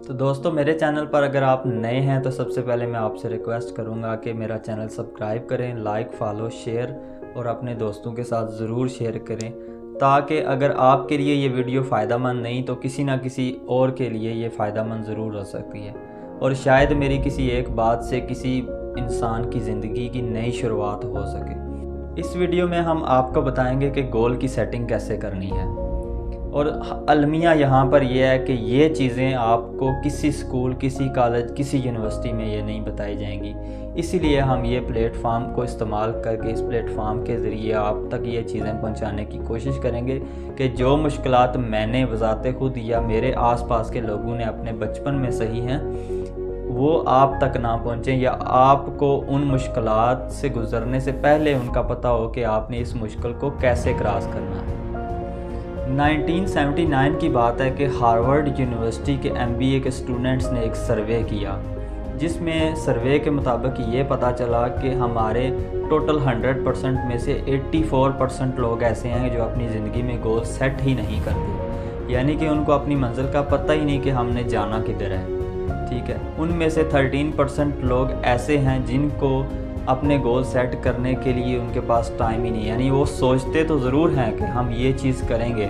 तो दोस्तों, मेरे चैनल पर अगर आप नए हैं तो सबसे पहले मैं आपसे रिक्वेस्ट करूंगा कि मेरा चैनल सब्सक्राइब करें, लाइक, फॉलो, शेयर और अपने दोस्तों के साथ ज़रूर शेयर करें, ताकि अगर आपके लिए ये वीडियो फ़ायदेमंद नहीं तो किसी ना किसी और के लिए ये फ़ायदेमंद ज़रूर हो सकती है और शायद मेरी किसी एक बात से किसी इंसान की ज़िंदगी की नई शुरुआत हो सके। इस वीडियो में हम आपको बताएंगे कि गोल की सेटिंग कैसे करनी है और अलमिया यहाँ पर यह है कि ये चीज़ें आपको किसी स्कूल, किसी कॉलेज, किसी यूनिवर्सिटी में ये नहीं बताई जाएंगी। इसीलिए हम ये प्लेटफार्म को इस्तेमाल करके इस प्लेटफार्म के ज़रिए आप तक ये चीज़ें पहुँचाने की कोशिश करेंगे कि जो मुश्किलात मैंने वज़ाते खुद या मेरे आसपास के लोगों ने अपने बचपन में सही हैं वो आप तक ना पहुँचें, या आपको उन मुश्किलात से गुज़रने से पहले उनका पता हो कि आपने इस मुश्किल को कैसे क्रॉस करना है। 1979 की बात है कि हार्वर्ड यूनिवर्सिटी के MBA के स्टूडेंट्स ने एक सर्वे किया, जिसमें सर्वे के मुताबिक ये पता चला कि हमारे टोटल 100% में से 84% लोग ऐसे हैं जो अपनी ज़िंदगी में गोल सेट ही नहीं करते, यानी कि उनको अपनी मंजिल का पता ही नहीं कि हमने जाना किधर है। ठीक है, उनमें से 13% लोग ऐसे हैं जिनको अपने गोल सेट करने के लिए उनके पास टाइम ही नहीं, यानी वो सोचते तो ज़रूर हैं कि हम ये चीज़ करेंगे,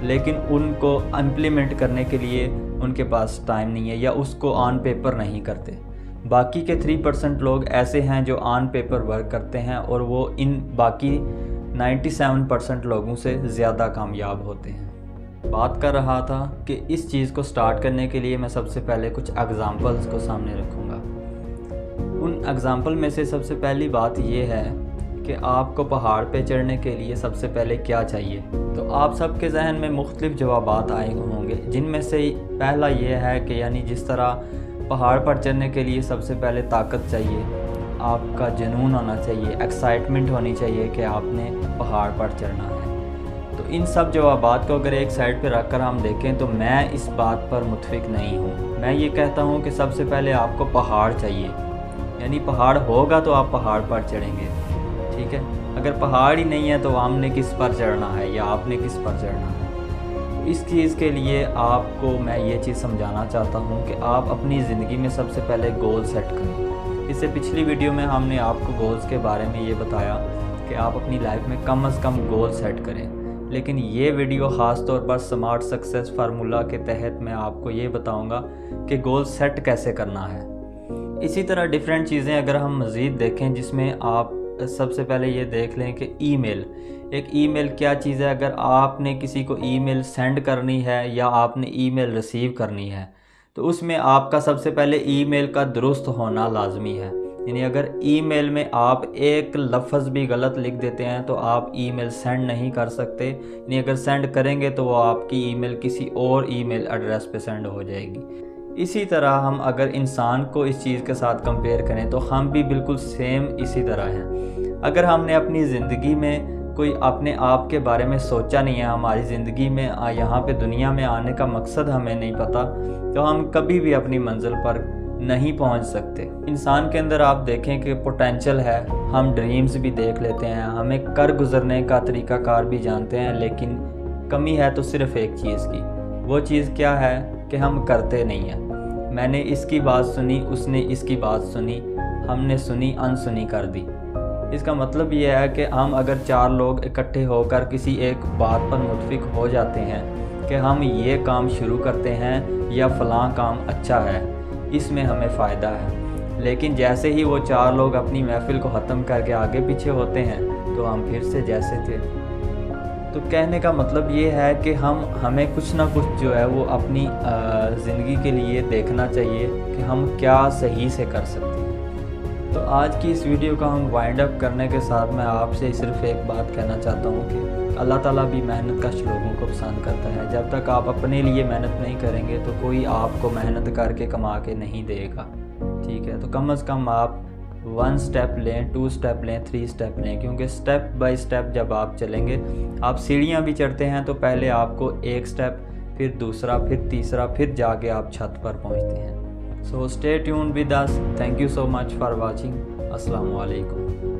लेकिन उनको इम्प्लीमेंट करने के लिए उनके पास टाइम नहीं है या उसको ऑन पेपर नहीं करते। बाकी के 3% लोग ऐसे हैं जो ऑन पेपर वर्क करते हैं और वो इन बाकी 97% लोगों से ज़्यादा कामयाब होते हैं। बात कर रहा था कि इस चीज़ को स्टार्ट करने के लिए मैं सबसे पहले कुछ एग्ज़ाम्पल्स को सामने रखूँगा। उन एग्ज़ाम्पल में से सबसे पहली बात ये है कि आपको पहाड़ पे चढ़ने के लिए सबसे पहले क्या चाहिए। तो आप सबके जहन में मुख्तलिफ जवाबात आए होंगे, जिनमें से पहला ये है कि यानी जिस तरह पहाड़ पर चढ़ने के लिए सबसे पहले ताकत चाहिए, आपका जुनून होना चाहिए, एक्साइटमेंट होनी चाहिए कि आपने पहाड़ पर चढ़ना है। तो इन सब जवाबात को अगर एक साइड पे रख कर हम देखें तो मैं इस बात पर मुत्फिक नहीं हूँ। मैं ये कहता हूँ कि सबसे पहले आपको पहाड़ चाहिए, यानी पहाड़ होगा तो आप पहाड़ पर चढ़ेंगे। ठीक है, अगर पहाड़ ही नहीं है तो हमने किस पर चढ़ना है या आपने किस पर चढ़ना है। तो इस चीज़ के लिए आपको मैं ये चीज़ समझाना चाहता हूँ कि आप अपनी ज़िंदगी में सबसे पहले गोल सेट करें। इससे पिछली वीडियो में हमने आपको गोल्स के बारे में ये बताया कि आप अपनी लाइफ में कम से कम गोल सेट करें, लेकिन ये वीडियो ख़ास तौर पर स्मार्ट सक्सेस फार्मूला के तहत मैं आपको ये बताऊंगा कि गोल सेट कैसे करना है। इसी तरह डिफरेंट चीज़ें अगर हम मज़ीद देखें, जिसमें आप सबसे पहले ये देख लें कि ईमेल, एक ईमेल क्या चीज़ है। अगर आपने किसी को ईमेल सेंड करनी है या आपने ईमेल रिसीव करनी है तो उसमें आपका सबसे पहले ईमेल का दुरुस्त होना लाजमी है। यानी अगर ईमेल में आप एक लफ्ज़ भी गलत लिख देते हैं तो आप ईमेल सेंड नहीं कर सकते, यानी अगर सेंड करेंगे तो वो आपकी ईमेल किसी और ईमेल एड्रेस पे सेंड हो जाएगी। इसी तरह हम अगर इंसान को इस चीज़ के साथ कंपेयर करें तो हम भी बिल्कुल सेम इसी तरह हैं। अगर हमने अपनी ज़िंदगी में कोई अपने आप के बारे में सोचा नहीं है, हमारी ज़िंदगी में यहाँ पे दुनिया में आने का मकसद हमें नहीं पता, तो हम कभी भी अपनी मंजिल पर नहीं पहुंच सकते। इंसान के अंदर आप देखें कि पोटेंशियल है, हम ड्रीम्स भी देख लेते हैं, हमें कर गुजरने का तरीक़ाकार भी जानते हैं, लेकिन कमी है तो सिर्फ़ एक चीज़ की। वो चीज़ क्या है कि हम करते नहीं हैं। मैंने इसकी बात सुनी, उसने इसकी बात सुनी, हमने सुनी अनसुनी कर दी। इसका मतलब ये है कि हम अगर 4 लोग इकट्ठे होकर किसी एक बात पर मुत्फिक हो जाते हैं कि हम ये काम शुरू करते हैं या फ़लाँ काम अच्छा है, इसमें हमें फ़ायदा है, लेकिन जैसे ही वो 4 लोग अपनी महफ़िल को ख़त्म करके आगे पीछे होते हैं तो हम फिर से जैसे थे। तो कहने का मतलब ये है कि हमें कुछ ना कुछ जो है वो अपनी ज़िंदगी के लिए देखना चाहिए कि हम क्या सही से कर सकते हैं। तो आज की इस वीडियो का हम वाइंड अप करने के साथ मैं आपसे सिर्फ एक बात कहना चाहता हूँ कि अल्लाह ताला भी मेहनत कश लोगों को पसंद करता है। जब तक आप अपने लिए मेहनत नहीं करेंगे तो कोई आपको मेहनत करके कमा के नहीं देगा। ठीक है, तो कम से कम आप 1 स्टेप लें, 2 स्टेप लें, 3 स्टेप लें, क्योंकि स्टेप बाय स्टेप जब आप चलेंगे, आप सीढ़ियाँ भी चढ़ते हैं तो पहले आपको एक स्टेप, फिर दूसरा, फिर तीसरा, फिर जाके आप छत पर पहुँचते हैं। So stay tuned with us. Thank you so much for watching. Assalamu alaikum.